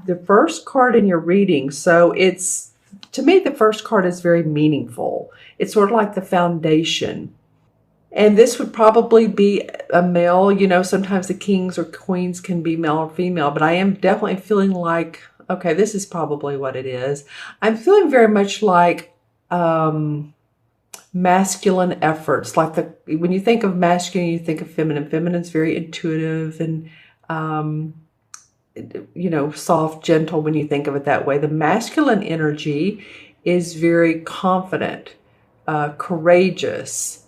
the first card in your reading. So it's, to me, the first card is very meaningful. It's sort of like the foundation. And this would probably be a male. You know, sometimes the kings or queens can be male or female, but I am definitely feeling like, okay, this is probably what it is. I'm feeling very much like masculine efforts. Like when you think of masculine, you think of feminine. Feminine's very intuitive and, you know, soft, gentle when you think of it that way. The masculine energy is very confident, courageous.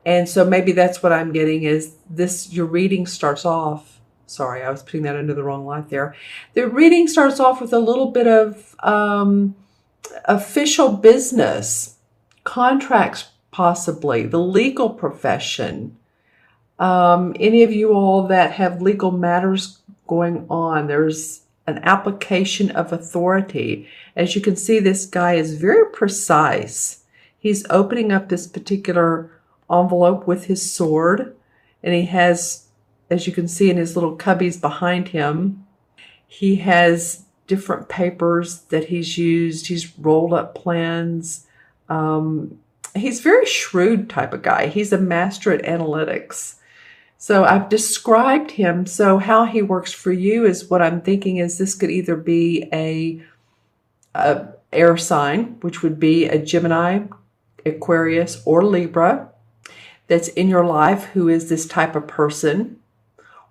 And so maybe that's what I'm getting is this, your reading starts off, sorry, I was putting that under the wrong light there. The reading starts off with a little bit of official business, contracts possibly, the legal profession. Any of you all that have legal matters going on, there's an application of authority. As you can see, this guy is very precise. He's opening up this particular envelope with his sword, and he has, as you can see in his little cubbies behind him, he has different papers that he's used. He's rolled up plans. He's a very shrewd type of guy. He's a master at analytics. So I've described him. So how he works for you is what I'm thinking is this could either be a air sign, which would be a Gemini, Aquarius, or Libra that's in your life who is this type of person.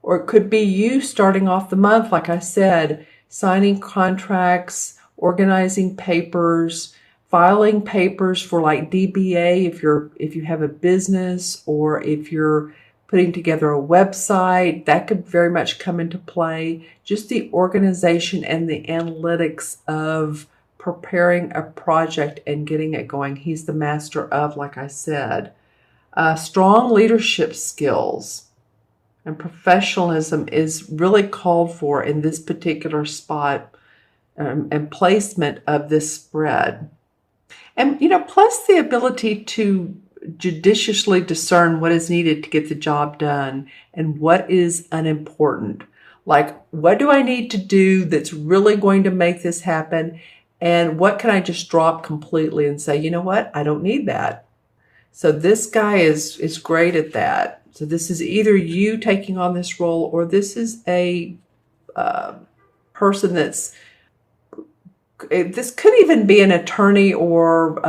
Or it could be you starting off the month, like I said, signing contracts, organizing papers, filing papers for like DBA if you have a business, or if you're putting together a website, that could very much come into play. Just the organization and the analytics of preparing a project and getting it going. He's the master of, like I said. Strong leadership skills and professionalism is really called for in this particular spot and placement of this spread. And, you know, plus the ability to judiciously discern what is needed to get the job done and what is unimportant. Like, what do I need to do that's really going to make this happen? And what can I just drop completely and say, you know what, I don't need that. So this guy is great at that. So this is either you taking on this role, or this is a person that's, this could even be an attorney or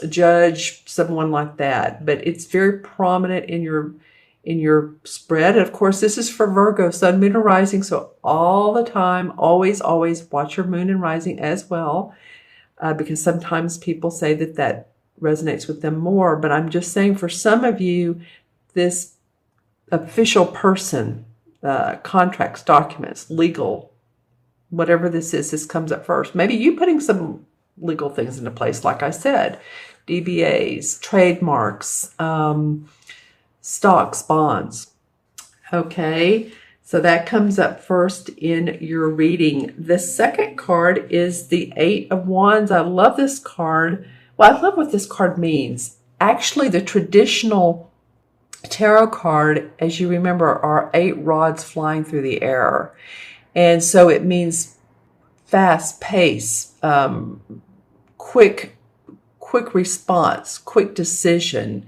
judge, someone like that. But it's very prominent in your spread. And of course, this is for Virgo, Sun, Moon, and Rising. So all the time, always watch your Moon and Rising as well, because sometimes people say that resonates with them more. But I'm just saying, for some of you, this official person, contracts, documents, legal, whatever this is, this comes up first. Maybe you putting some legal things into place, like I said, DBAs, trademarks, stocks, bonds. Okay, so that comes up first in your reading. The second card is the Eight of Wands. I love this card. Well, I love what this card means. Actually, the traditional tarot card, as you remember, are 8 rods flying through the air. And so it means fast pace, quick response, quick decision,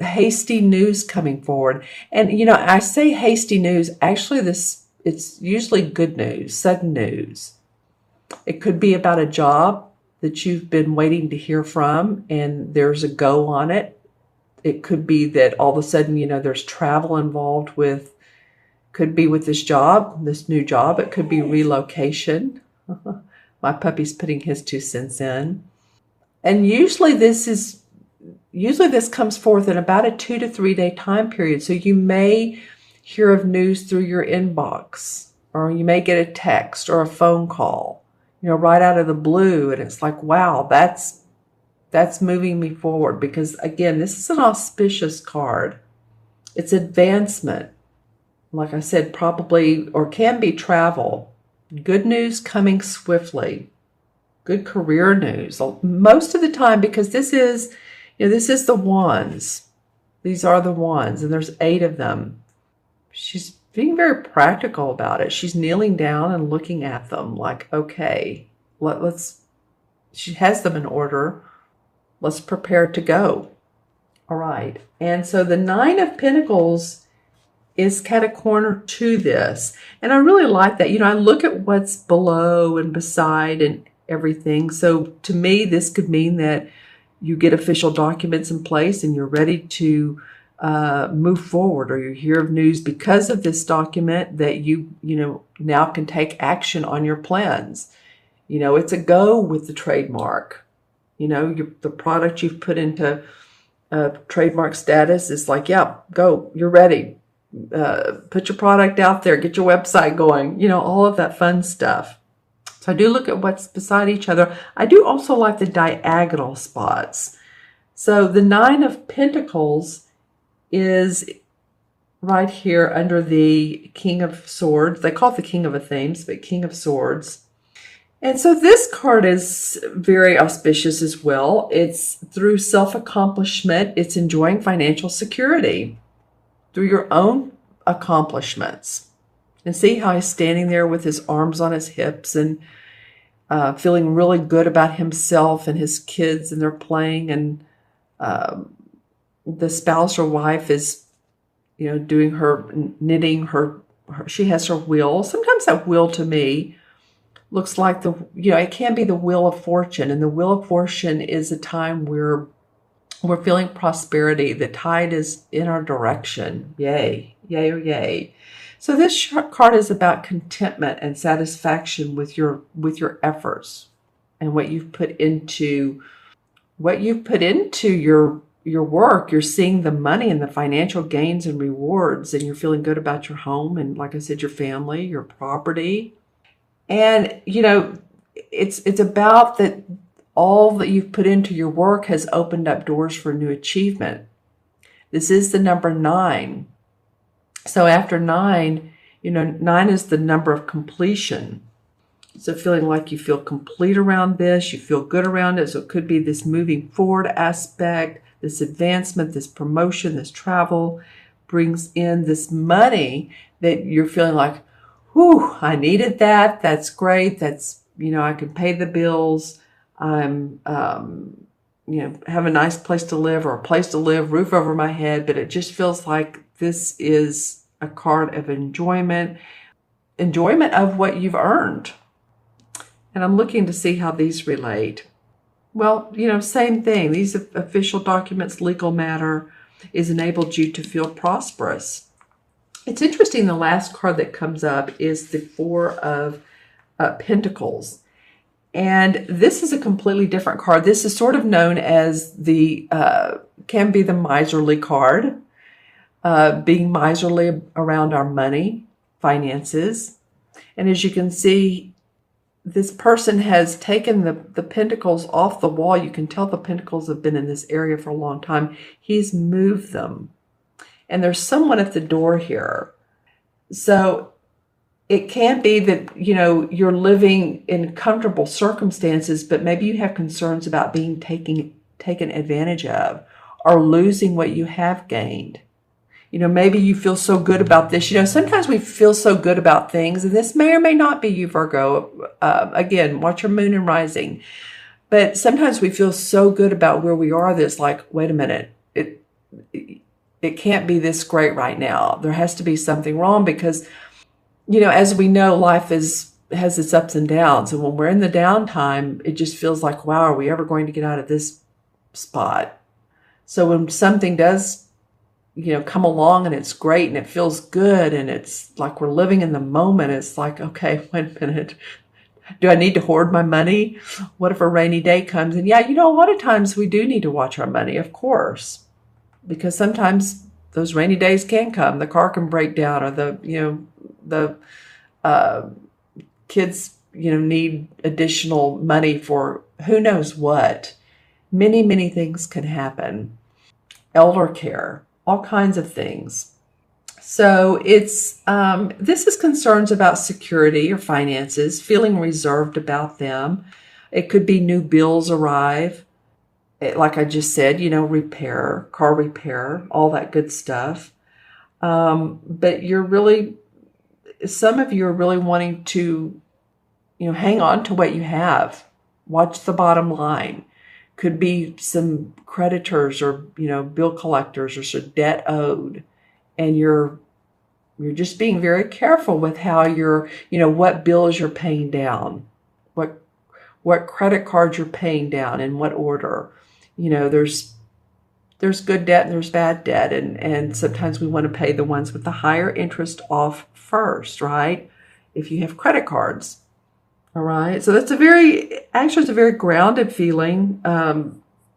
hasty news coming forward. And, you know, I say hasty news, actually it's usually good news, sudden news. It could be about a job that you've been waiting to hear from and there's a go on it. It could be that all of a sudden, you know, there's travel involved with, could be with this job, this new job. It could be relocation. My puppy's putting his 2 cents in. And usually this comes forth in about a 2 to 3 day time period. So you may hear of news through your inbox, or you may get a text or a phone call, you know, right out of the blue. And it's like, wow, that's moving me forward, because again, this is an auspicious card. It's advancement. Like I said, probably, or can be travel. Good news coming swiftly. Good career news. Most of the time, because this is, you know, this is the wands. These are the wands, and there's 8 of them. She's being very practical about it. She's kneeling down and looking at them like, okay, let's, she has them in order. Let's prepare to go. All right. And so the Nine of Pentacles is kind of corner to this. And I really like that. I look at what's below and beside and everything. So to me, this could mean that you get official documents in place and you're ready to move forward, or you hear of news because of this document that you now can take action on your plans. It's a go with the trademark. The product you've put into trademark status is like, yeah, go, you're ready. Put your product out there, get your website going, all of that fun stuff. So I do look at what's beside each other. I do also like the diagonal spots. So the Nine of Pentacles is right here under the King of Swords. They call it the King of Athens, but King of Swords. And so this card is very auspicious as well. It's through self-accomplishment. It's enjoying financial security through your own accomplishments. And see how he's standing there with his arms on his hips and feeling really good about himself and his kids, and they're playing, and the spouse or wife is, doing her knitting, she has her wheel. Sometimes that wheel to me looks like it can be the Wheel of Fortune. And the Wheel of Fortune is a time where we're feeling prosperity. The tide is in our direction. Yay, yay, or yay. So this card is about contentment and satisfaction with your efforts and what you've put into your work. You're seeing the money and the financial gains and rewards, and you're feeling good about your home and, like I said, your family, your property. And, it's about that all that you've put into your work has opened up doors for new achievement. This is the number 9. So after 9, 9 is the number of completion. So feeling like you feel complete around this, you feel good around it. So it could be this moving forward aspect, this advancement, this promotion, this travel brings in this money that you're feeling like, whew, I needed that. That's great. That's, I can pay the bills. I'm, have a nice place to live, or a place to live, roof over my head. But it just feels like this is a card of enjoyment of what you've earned. And I'm looking to see how these relate. Well, same thing. These official documents, legal matter, is enabled you to feel prosperous. It's interesting, the last card that comes up is the Four of Pentacles. And this is a completely different card. This is sort of known as can be the miserly card, being miserly around our money, finances. And as you can see, this person has taken the pentacles off the wall. You can tell the pentacles have been in this area for a long time. He's moved them. And there's someone at the door here. So it can be that, you're living in comfortable circumstances, but maybe you have concerns about being taken advantage of, or losing what you have gained. Maybe you feel so good about this. Sometimes we feel so good about things, and this may or may not be you, Virgo. Again, watch your moon and rising. But sometimes we feel so good about where we are that it's like, wait a minute, it can't be this great right now. There has to be something wrong because, as we know, life has its ups and downs. And when we're in the downtime, it just feels like, wow, are we ever going to get out of this spot? So when something does, come along and it's great and it feels good and it's like we're living in the moment, it's like, okay, wait a minute. Do I need to hoard my money? What if a rainy day comes? And yeah, a lot of times we do need to watch our money, of course. Because sometimes those rainy days can come. The car can break down, or the kids, need additional money for who knows what. Many, many things can happen. Elder care, all kinds of things. So it's this is concerns about security or finances, feeling reserved about them. It could be new bills arrive. Like I just said, repair, car repair, all that good stuff. But you're really some of you are really wanting to, hang on to what you have. Watch the bottom line. Could be some creditors or, bill collectors or some debt owed. And you're just being very careful with how you're, what bills you're paying down, what credit cards you're paying down, in what order. There's good debt and there's bad debt. And sometimes we want to pay the ones with the higher interest off first, right? If you have credit cards. All right. So that's it's a very grounded feeling,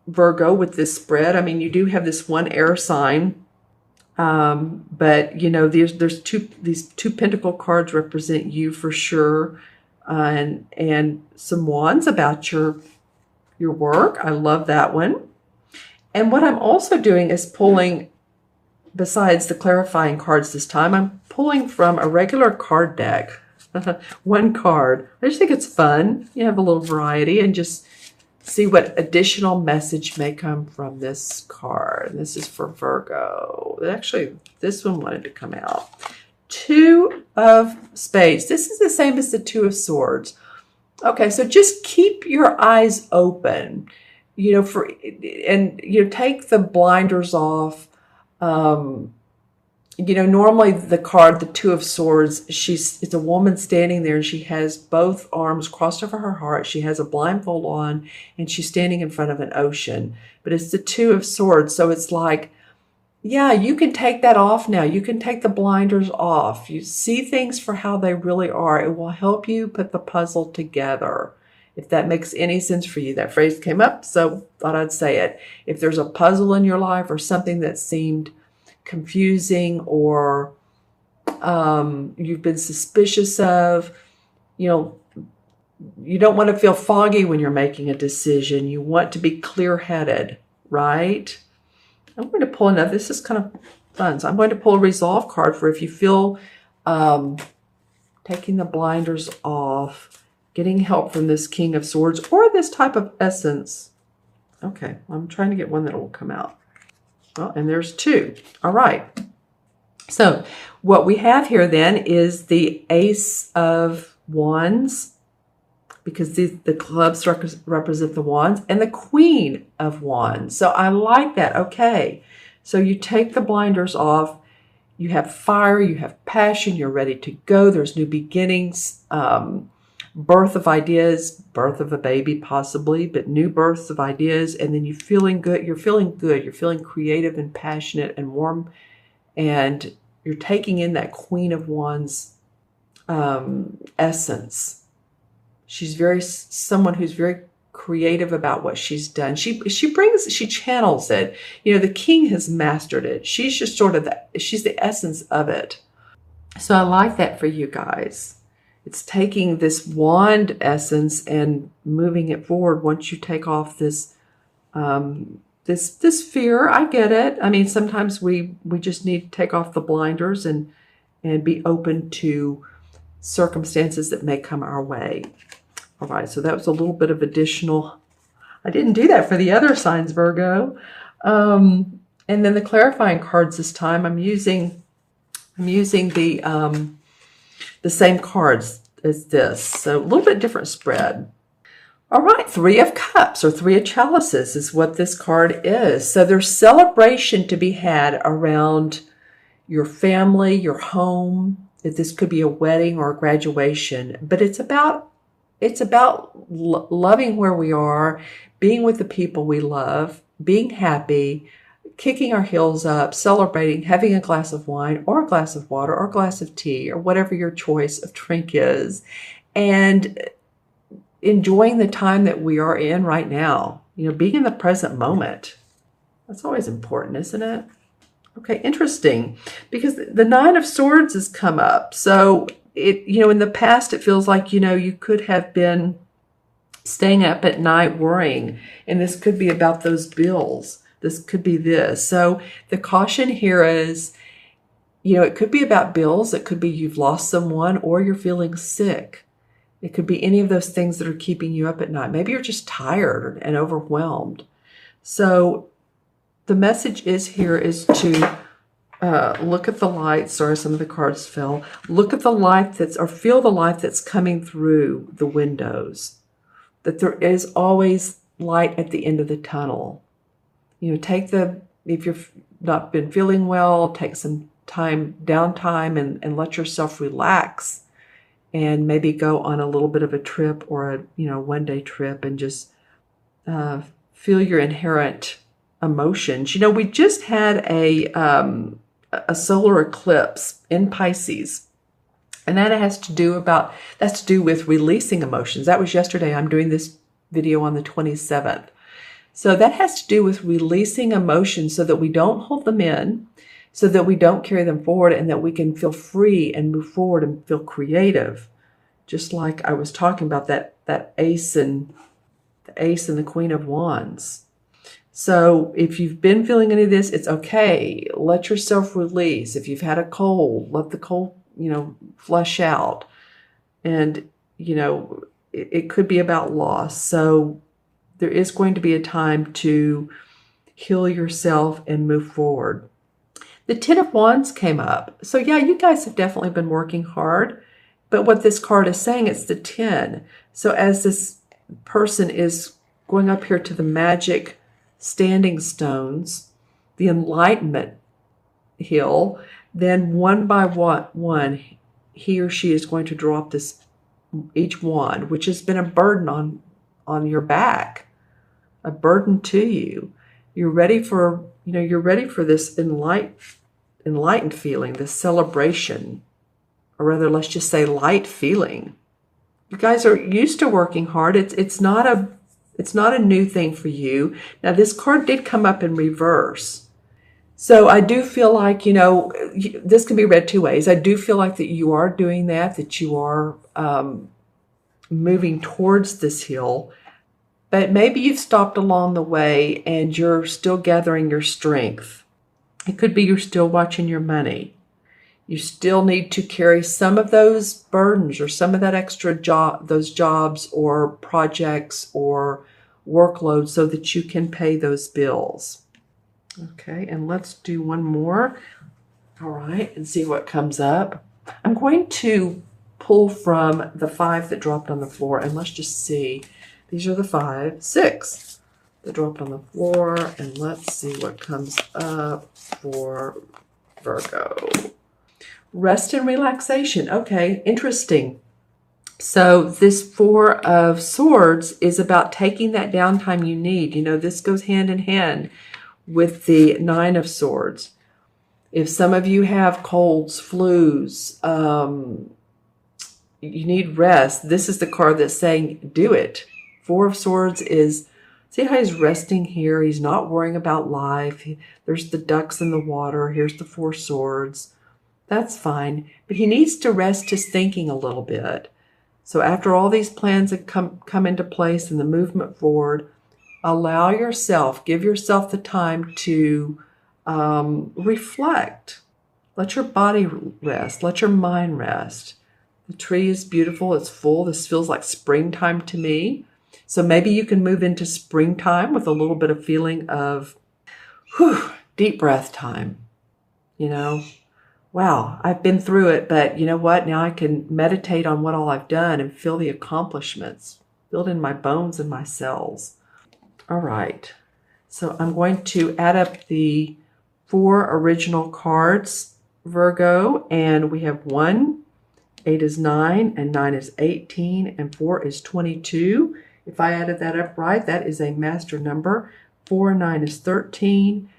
Virgo, with this spread. I mean, you do have this one air sign. But there's these two pentacle cards represent you for sure. And some wands about your work. I love that one. And what I'm also doing is pulling, besides the clarifying cards this time, I'm pulling from a regular card deck. One card. I just think it's fun. You have a little variety and just see what additional message may come from this card. This is for Virgo. Actually, this one wanted to come out. Two of Spades. This is the same as the Two of Swords. Okay, so just keep your eyes open, take the blinders off. Normally the card, the Two of Swords, it's a woman standing there and she has both arms crossed over her heart. She has a blindfold on and she's standing in front of an ocean. But it's the Two of Swords. So it's like, yeah, you can take that off now. You can take the blinders off. You see things for how they really are. It will help you put the puzzle together. If that makes any sense for you. That phrase came up, so thought I'd say it. If there's a puzzle in your life or something that seemed confusing or you've been suspicious of, you don't want to feel foggy when you're making a decision. You want to be clear-headed, right? I'm going to pull another. This is kind of fun. So I'm going to pull a resolve card for if you feel taking the blinders off, getting help from this King of Swords or this type of essence. Okay, I'm trying to get one that will come out. Well, and there's two. All right. So what we have here then is the Ace of Wands, because the clubs represent the wands, and the Queen of Wands. So I like that. Okay. So you take the blinders off. You have fire. You have passion. You're ready to go. There's new beginnings, birth of ideas, birth of a baby possibly, but new births of ideas. And then you're feeling good. You're feeling creative and passionate and warm. And you're taking in that Queen of Wands essence. She's someone who's very creative about what she's done. She channels it. The king has mastered it. She's just sort of she's the essence of it. So I like that for you guys. It's taking this wand essence and moving it forward once you take off this this fear. I get it. I mean, sometimes we just need to take off the blinders and be open to circumstances that may come our way. All right, so that was a little bit of additional. I didn't do that for the other signs, Virgo. And then the clarifying cards this time, I'm using the same cards as this. So a little bit different spread. All right, Three of Cups or Three of Chalices is what this card is. So there's celebration to be had around your family, your home. This could be a wedding or a graduation, but it's about loving where we are, being with the people we love, being happy, kicking our heels up, celebrating, having a glass of wine or a glass of water or a glass of tea or whatever your choice of drink is, and enjoying the time that we are in right now. Being in the present moment. That's always important, isn't it? Okay, interesting, because the Nine of Swords has come up. So in the past, it feels like, you could have been staying up at night worrying, and this could be about those bills. This could be this. So the caution here is, it could be about bills. It could be you've lost someone or you're feeling sick. It could be any of those things that are keeping you up at night. Maybe you're just tired and overwhelmed. So the message is to look at the light. Sorry, some of the cards fell. Look at the light or feel the light that's coming through the windows. That there is always light at the end of the tunnel. You know, if you've not been feeling well, take some downtime, and let yourself relax, and maybe go on a little bit of a trip, or a one-day trip, and just feel your inherent emotions. You know, we just had a solar eclipse in Pisces, and that's to do with releasing emotions. That was yesterday. I'm doing this video on the 27th. So that has to do with releasing emotions so that we don't hold them in, so that we don't carry them forward, and that we can feel free and move forward and feel creative. Just like I was talking about that ace and the Queen of Wands. So if you've been feeling any of this, it's okay. Let yourself release. If you've had a cold, let the cold, flush out. And, it could be about loss. So there is going to be a time to heal yourself and move forward. The Ten of Wands came up. So yeah, you guys have definitely been working hard. But what this card is saying, it's the 10. So as this person is going up here to the magic standing stones, the enlightenment hill, then one by one, he or she is going to draw up each wand, which has been a burden on your back, a burden to you. You're ready for this enlightened feeling, this celebration, or rather, let's just say light feeling. You guys are used to working hard. It's not a new thing for you. Now, this card did come up in reverse. So I do feel like, this can be read two ways. I do feel like that you are doing that you are moving towards this hill. But maybe you've stopped along the way and you're still gathering your strength. It could be you're still watching your money. You still need to carry some of those burdens or some of that extra those jobs or projects or workload so that you can pay those bills. Okay, and let's do one more. All right, and see what comes up. I'm going to pull from the 5 that dropped on the floor, and let's just see. These are the 6 that dropped on the floor, and let's see what comes up for Virgo. Rest and relaxation. Okay, interesting. So this 4 of Swords is about taking that downtime you need. This goes hand in hand with the 9 of Swords. If some of you have colds, flus, you need rest, this is the card that's saying do it. 4 of Swords is, see how he's resting here? He's not worrying about life. There's the ducks in the water. Here's the 4 swords. That's fine. But he needs to rest his thinking a little bit. So after all these plans have come into place and the movement forward, give yourself the time to reflect. Let your body rest. Let your mind rest. The tree is beautiful. It's full. This feels like springtime to me. So maybe you can move into springtime with a little bit of feeling of deep breath time. Wow, I've been through it, but you know what? Now I can meditate on what all I've done and feel the accomplishments, feel it in my bones and my cells. All right, so I'm going to add up the 4 original cards, Virgo, and we have 1, 8 is 9, and 9 is 18, and 4 is 22. If I added that up right, that is a master number. 4 and 9 is 13,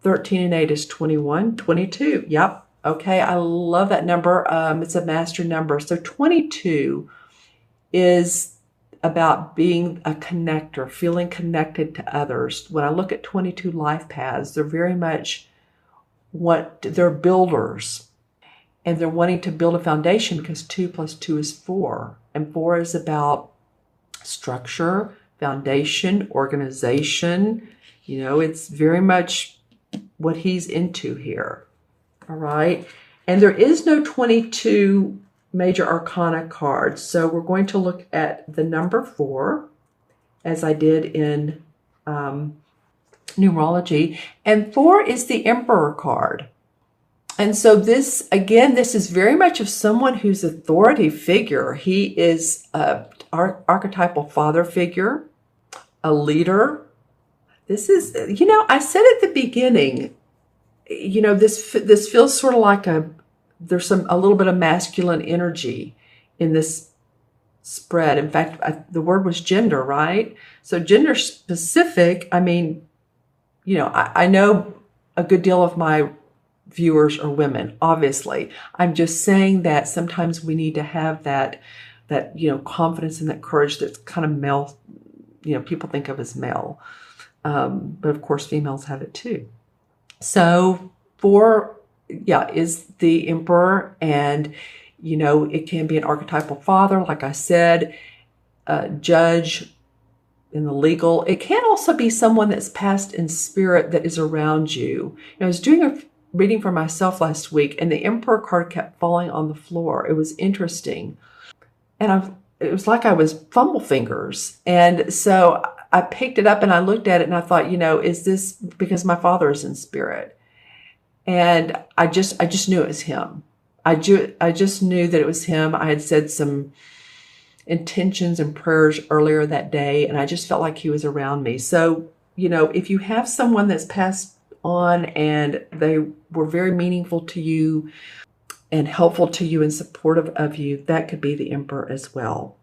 13 and 8 is 21, 22. Yep. Okay, I love that number. It's a master number. So 22 is about being a connector, feeling connected to others. When I look at 22 life paths, they're very much they're builders. And they're wanting to build a foundation because 2 plus 2 is 4. And 4 is about structure, foundation, organization. It's very much what he's into here. All right. And there is no 22 major arcana cards. So we're going to look at the number 4, as I did in numerology. And 4 is the Emperor card. And so this, again, this is very much of someone who's authority figure. He is a archetypal father figure, a leader. This is, I said at the beginning, this feels sort of like there's a little bit of masculine energy in this spread. In fact, the word was gender, right? So gender specific, I mean, I know a good deal of my viewers are women, obviously. I'm just saying that sometimes we need to have that confidence and that courage that's kind of male, people think of as male. But of course, females have it too. So is the Emperor, and, it can be an archetypal father, like I said, judge in the legal. It can also be someone that's passed in spirit that is around you. I was doing a reading for myself last week, and the Emperor card kept falling on the floor. It was interesting. And it was like I was fumble fingers. And so I picked it up and I looked at it and I thought, is this because my father is in spirit? And I just knew it was him. I just knew that it was him. I had said some intentions and prayers earlier that day, and I just felt like he was around me. So, if you have someone that's passed on and they were very meaningful to you and helpful to you and supportive of you, that could be the Emperor as well.